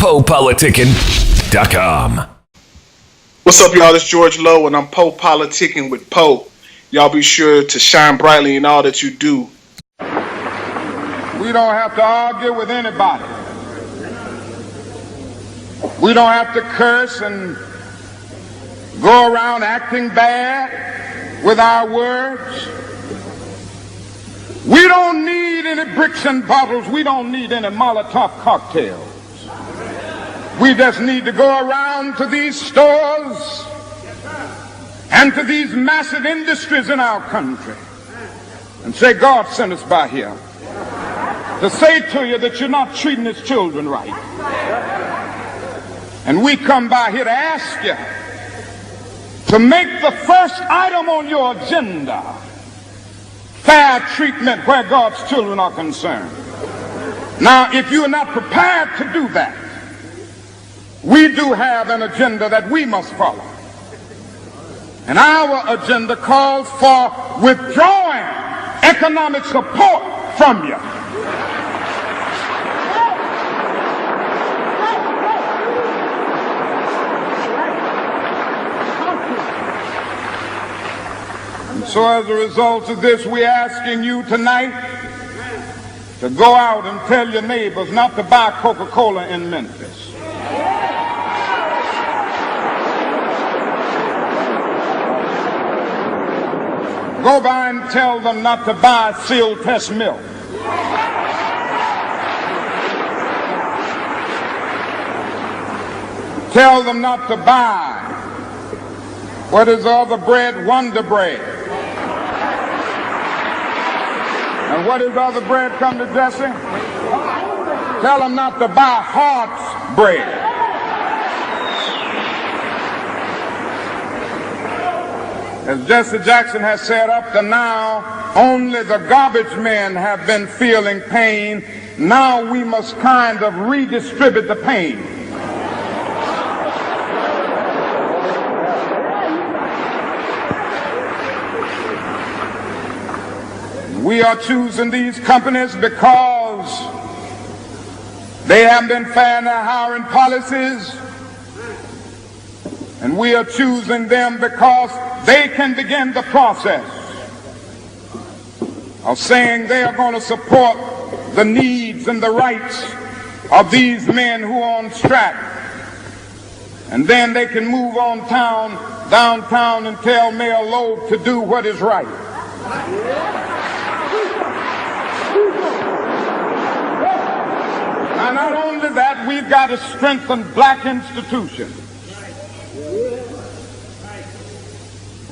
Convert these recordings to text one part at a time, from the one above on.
PoPolitickin.com. What's up, y'all? It's George Lowe, and I'm Po Politickin with Po. Y'all be sure to shine brightly in all that you do. We don't have to argue with anybody. We don't have to curse and go around acting bad with our words. We don't need any bricks and bottles. We don't need any Molotov cocktails. We just need to go around to these stores and to these massive industries in our country and say, God sent us by here to say to you that you're not treating his children right. And we come by here to ask you to make the first item on your agenda fair treatment where God's children are concerned. Now, if you are not prepared to do that, we do have an agenda that we must follow. And our agenda calls for withdrawing economic support from you. And so as a result of this, we're asking you tonight to go out and tell your neighbors not to buy Coca-Cola in Memphis. Go by and tell them not to buy sealed test milk. Tell them not to buy, what is the other bread? Wonder Bread. And what is the other bread, come to Jesse? Tell them not to buy Hart's bread. As Jesse Jackson has said, up to now, only the garbage men have been feeling pain. Now we must kind of redistribute the pain. We are choosing these companies because they have been fair in their hiring policies. And we are choosing them because they can begin the process of saying they are going to support the needs and the rights of these men who are on strike. And then they can move on downtown and tell Mayor Lowe to do what is right. Now, not only that, we've got to strengthen black institutions.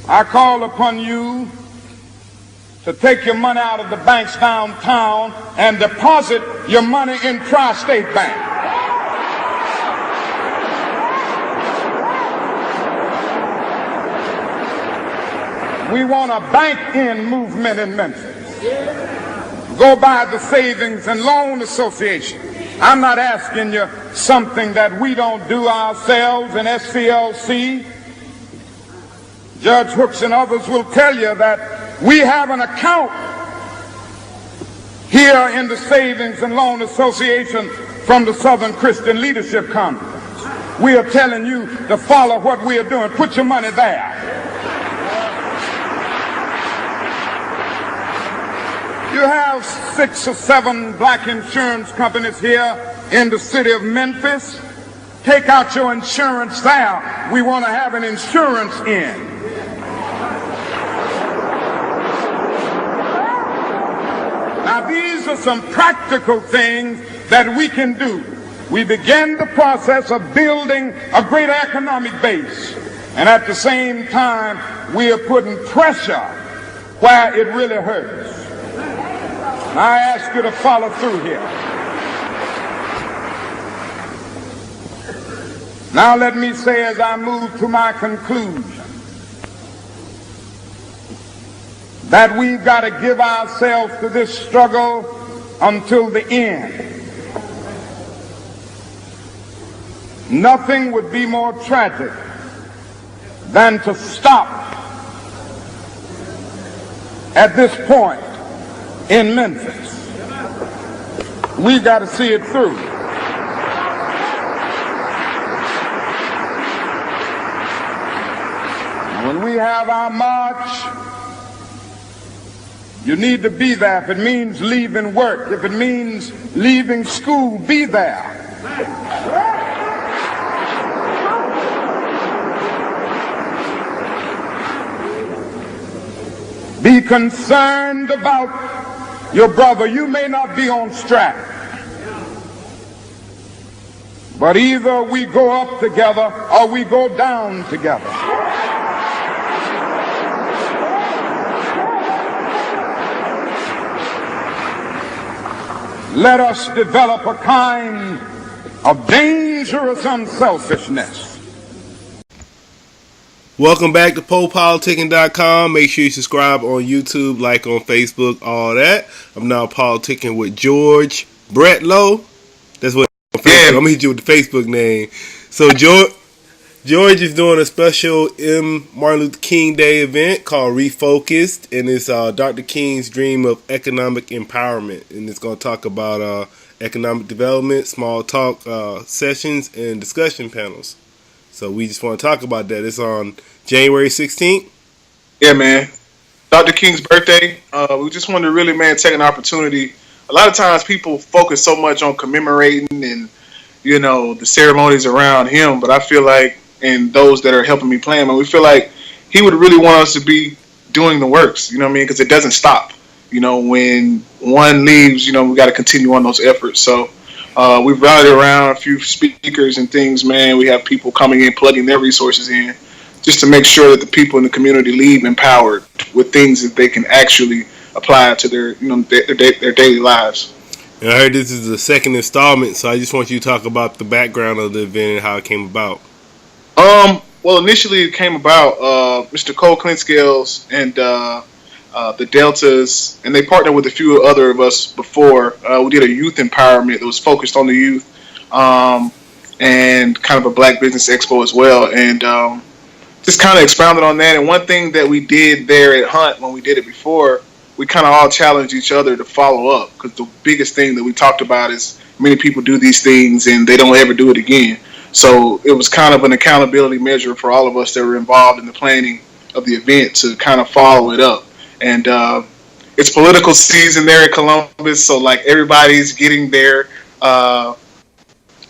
I call upon you to take your money out of the banks downtown and deposit your money in Tri-State Bank. We want a bank-in movement in Memphis. Go by the Savings and Loan Association. I'm not asking you something that we don't do ourselves in SCLC. Judge Hooks and others will tell you that we have an account here in the Savings and Loan Association from the Southern Christian Leadership Conference. We are telling you to follow what we are doing. Put your money there. You have 6 or 7 black insurance companies here in the city of Memphis. Take out your insurance there. We want to have an insurance in. Now, these are some practical things that we can do. We begin the process of building a greater economic base. And at the same time, we are putting pressure where it really hurts. And I ask you to follow through here. Now let me say as I move to my conclusion that we've got to give ourselves to this struggle until the end. Nothing would be more tragic than to stop at this point in Memphis. We've got to see it through. When we have our march, you need to be there. If it means leaving work, if it means leaving school, be there. Be concerned about your brother. You may not be on strike, but either we go up together or we go down together. Let us develop a kind of dangerous unselfishness. Welcome back to PoPolitickin.com. Make sure you subscribe on YouTube, like on Facebook, all that. I'm now politicking with George Brett Lowe. That's what I'm going to hit you with the Facebook name. So George is doing a special Martin Luther King Day event called Refocused, and it's Dr. King's dream of economic empowerment, and it's going to talk about economic development, small talk sessions, and discussion panels. So we just want to talk about that. It's on January 16th. Yeah, man. Dr. King's birthday. We just wanted to really, man, take an opportunity. A lot of times people focus so much on commemorating and, you know, the ceremonies around him, but I feel like, and those that are helping me plan, we feel like he would really want us to be doing the works, you know what I mean? Because it doesn't stop. You know, when one leaves, you know, we got to continue on those efforts. So we've rallied around a few speakers and things, man. We have people coming in, plugging their resources in, just to make sure that the people in the community leave empowered with things that they can actually apply to their, you know, their daily lives. And I heard this is the second installment, so I just want you to talk about the background of the event and how it came about. Well, initially it came about Mr. Cole Clintscales and the Deltas, and they partnered with a few other of us before. We did a youth empowerment that was focused on the youth, and kind of a Black Business Expo as well, and just kind of expounded on that. And one thing that we did there at Hunt when we did it before, we kind of all challenged each other to follow up, because the biggest thing that we talked about is many people do these things and they don't ever do it again. So it was kind of an accountability measure for all of us that were involved in the planning of the event to kind of follow it up. And it's political season there in Columbus, so like everybody's getting their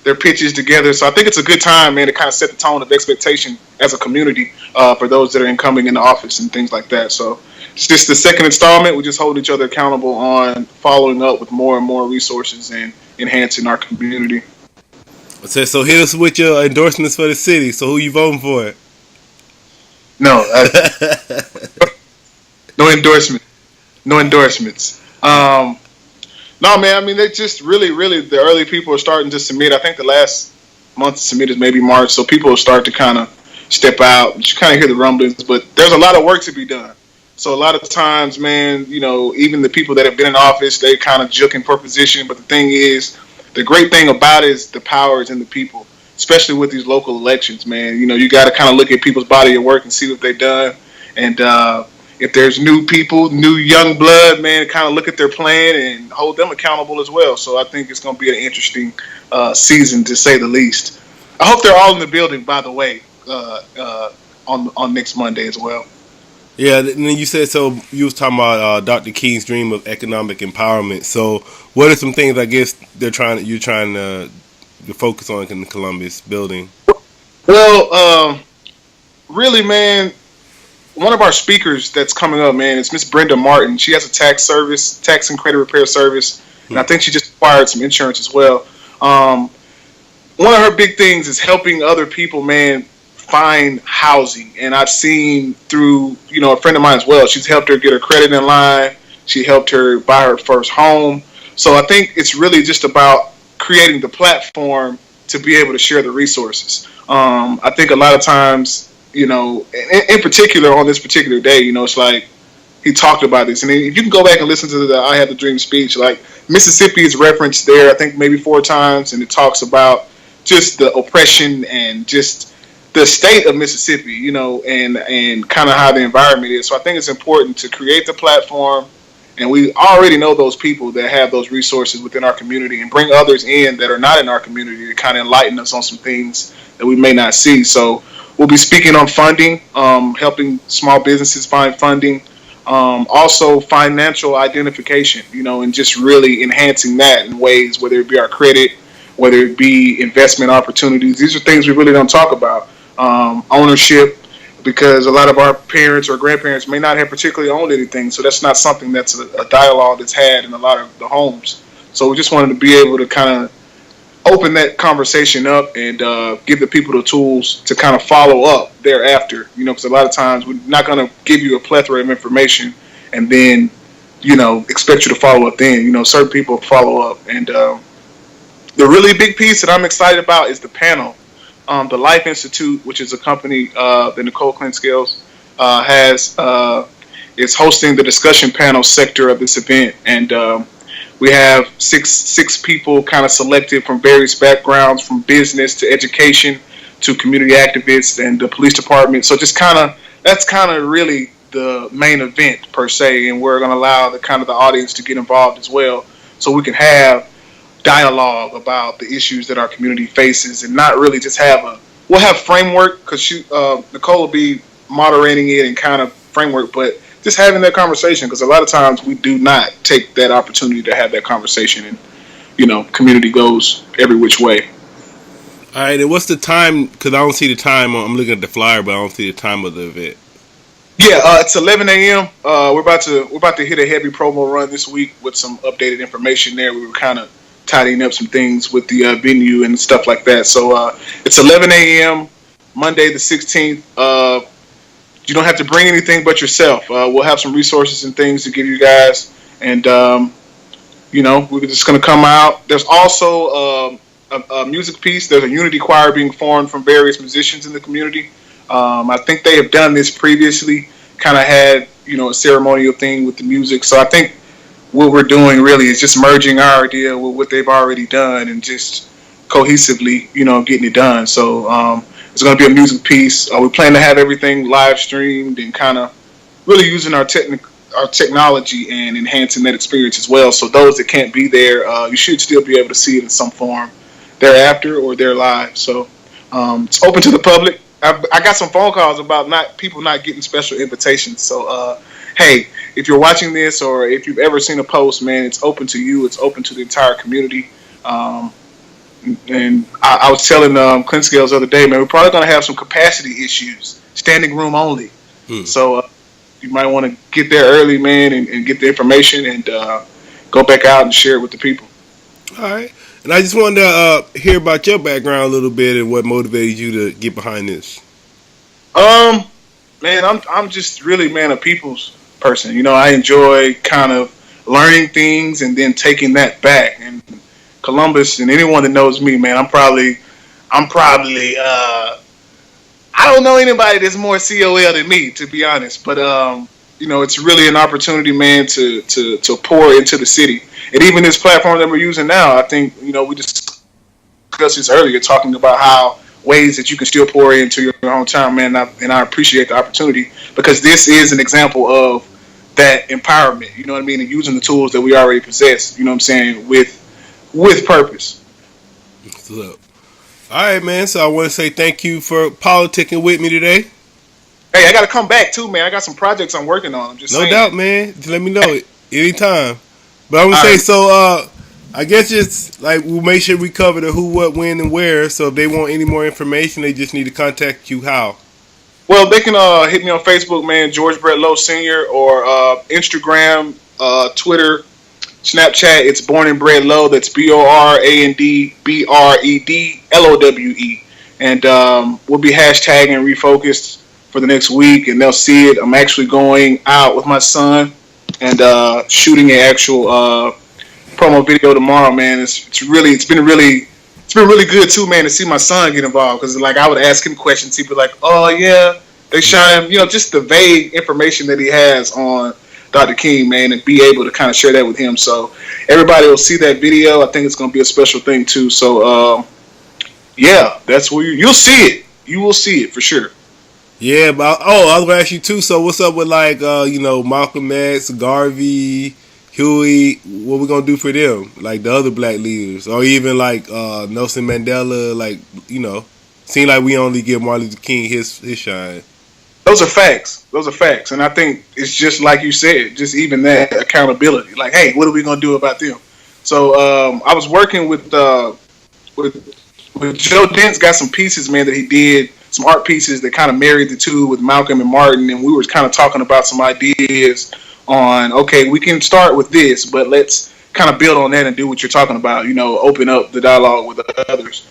pitches together. So I think it's a good time, man, to kind of set the tone of expectation as a community for those that are incoming into office and things like that. So it's just the second installment. We just hold each other accountable on following up with more and more resources and enhancing our community. So hit us with your endorsements for the city. So who you voting for? No, no endorsement. No endorsements. No, man, I mean, they just really, the early people are starting to submit. I think the last month to submit is maybe March, so people will start to kind of step out. You kind of hear the rumblings, but there's a lot of work to be done. So a lot of times, man, you know, even the people that have been in office, they kind of juking for position. But the thing is, the great thing about it is the power is in the people, especially with these local elections, man. You know, you got to kind of look at people's body of work and see what they've done. And if there's new people, new young blood, man, kind of look at their plan and hold them accountable as well. So I think it's going to be an interesting season, to say the least. I hope they're all in the building, by the way, on next Monday as well. Yeah, and then you said, so you was talking about Dr. King's dream of economic empowerment. So what are some things I guess you're trying to focus on in the Columbus building? Well, really, man, one of our speakers that's coming up, man, is Miss Brenda Martin. She has a tax and credit repair service, and I think she just acquired some insurance as well. One of her big things is helping other people, man, find housing. And I've seen through, you know, a friend of mine as well, she's helped her get her credit in line. She helped her buy her first home. So I think it's really just about creating the platform to be able to share the resources. I think a lot of times, you know, in particular on this particular day, you know, it's like he talked about this. And if you can go back and listen to the I Have the Dream speech, like Mississippi is referenced there, I think maybe 4 times, and it talks about just the oppression and just the state of Mississippi, you know, and kind of how the environment is. So I think it's important to create the platform, and we already know those people that have those resources within our community, and bring others in that are not in our community to kind of enlighten us on some things that we may not see. So we'll be speaking on funding, helping small businesses find funding, also financial identification, and just really enhancing that in ways, whether it be our credit, whether it be investment opportunities. These are things we really don't talk about. Ownership, because a lot of our parents or grandparents may not have particularly owned anything, so that's not something that's a dialogue that's had in a lot of the homes. So we just wanted to be able to kind of open that conversation up and give the people the tools to kind of follow up thereafter. Because a lot of times we're not going to give you a plethora of information and then, expect you to follow up then. Certain people follow up. And the really big piece that I'm excited about is the panel. The Life Institute, which is a company that Nicole Clinkscales is hosting the discussion panel sector of this event. And we have six people kind of selected from various backgrounds, from business to education to community activists and the police department. So that's kind of really the main event per se, and we're going to allow the audience to get involved as well, so we can have dialogue about the issues that our community faces, and not really just we'll have framework, because Nicole will be moderating it and kind of framework, but just having that conversation, because a lot of times we do not take that opportunity to have that conversation, and community goes every which way. All right, and what's the time? Because I don't see the time. I'm looking at the flyer, but I don't see the time of the event. Yeah, it's 11 a.m. We're about to hit a heavy promo run this week with some updated information there. We were kind of tidying up some things with the venue and stuff like that. So it's 11 a.m. Monday the 16th. You don't have to bring anything but yourself. We'll have some resources and things to give you guys, and we're just going to come out. There's also a music piece. There's a unity choir being formed from various musicians in the community. I think they have done this previously, kind of had a ceremonial thing with the music. So I think what we're doing really is just merging our idea with what they've already done and just cohesively, getting it done. So it's going to be a music piece. We plan to have everything live streamed and kind of really using our technology and enhancing that experience as well. So those that can't be there, you should still be able to see it in some form thereafter or there live. So it's open to the public. I got some phone calls about people not getting special invitations. So, hey, if you're watching this or if you've ever seen a post, man, it's open to you. It's open to the entire community. And I was telling Clinkscales the other day, man, we're probably going to have some capacity issues, standing room only. So you might want to get there early, man, and get the information and go back out and share it with the people. All right. And I just wanted to hear about your background a little bit and what motivated you to get behind this. Man, I'm just really, man, a people's person. I enjoy kind of learning things and then taking that back. And Columbus, and anyone that knows me, man, I'm probably I don't know anybody that's more COL than me, to be honest. But it's really an opportunity, man, to pour into the city. And even this platform that we're using now, I think, we discussed this earlier, talking about how ways that you can still pour into your hometown, man. And I appreciate the opportunity, because this is an example of that empowerment, you know what I mean? And using the tools that we already possess, you know what I'm saying, with purpose. All right, man. So I want to say thank you for politicking with me today. Hey, I got to come back too, man. I got some projects I'm working on. I'm just saying. No doubt, man. Just let me know anytime. But I'm gonna say, so I guess just like we'll make sure we cover the who, what, when, and where. So if they want any more information, they just need to contact you. How? Well, they can hit me on Facebook, man, George Brett Lowe Sr., or Instagram, Twitter, Snapchat. It's Born and Bred Lowe. That's BORANDBRED LOWE. And we'll be hashtagging Refocused for the next week, and they'll see it. I'm actually going out with my son and shooting an actual promo video tomorrow, man. It's been really good too, man, to see my son get involved, because like I would ask him questions, he'd be like, "Oh yeah," they shine him, just the vague information that he has on Dr. King, man, and be able to kind of share that with him. So everybody will see that video. I think it's going to be a special thing too. So yeah, that's where you'll see it. You will see it for sure. Yeah, but I was going to ask you too. So what's up with like Malcolm X, Garvey, Huey? What we gonna do for them? Like the other black leaders, or even like Nelson Mandela? Like Seem like we only give Martin Luther King his shine. Those are facts. And I think it's just like you said, just even that accountability. Like, hey, what are we gonna do about them? So I was working with Joe Dent's got some pieces, man, that he did, some art pieces that kind of married the two with Malcolm and Martin, and we were kind of talking about some ideas on, okay, we can start with this, but let's kind of build on that and do what you're talking about, open up the dialogue with others.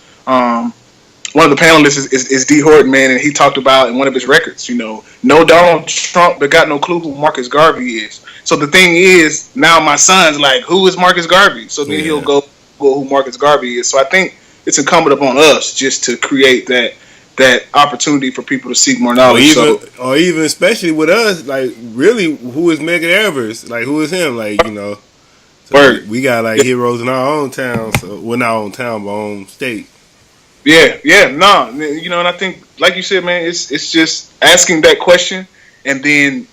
One of the panelists is D. Horton, man, and he talked about in one of his records, no Donald Trump, but got no clue who Marcus Garvey is. So the thing is, now my son's like, who is Marcus Garvey? So then he'll go who Marcus Garvey is. So I think it's incumbent upon us just to create that opportunity for people to seek more knowledge. Or even especially with us, like, really, who is Medgar Evers? Like, who is him? Like, so we got like heroes in our own town. So we're not our own town, but our own state. And I think, like you said, man, it's just asking that question and then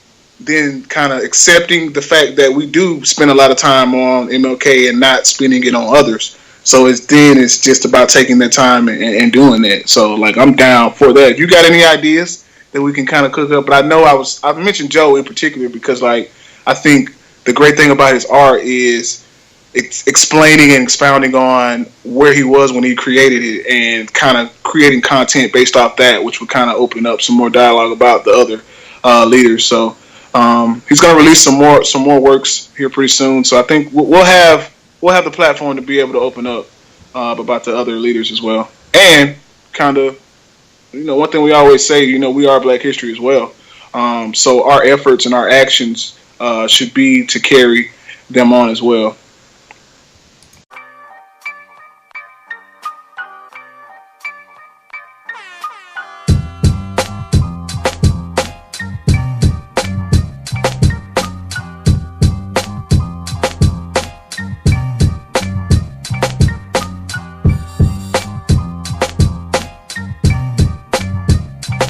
kind of accepting the fact that we do spend a lot of time on MLK and not spending it on others. So it's just about taking that time and doing that. So like, I'm down for that. If you got any ideas that we can kind of cook up, but I know I mentioned Joe in particular because like I think the great thing about his art is explaining and expounding on where he was when he created it and kind of creating content based off that, which would kind of open up some more dialogue about the other leaders. So he's going to release some more works here pretty soon. So I think we'll have the platform to be able to open up about the other leaders as well. And kind of, one thing we always say, we are Black history as well. So our efforts and our actions should be to carry them on as well.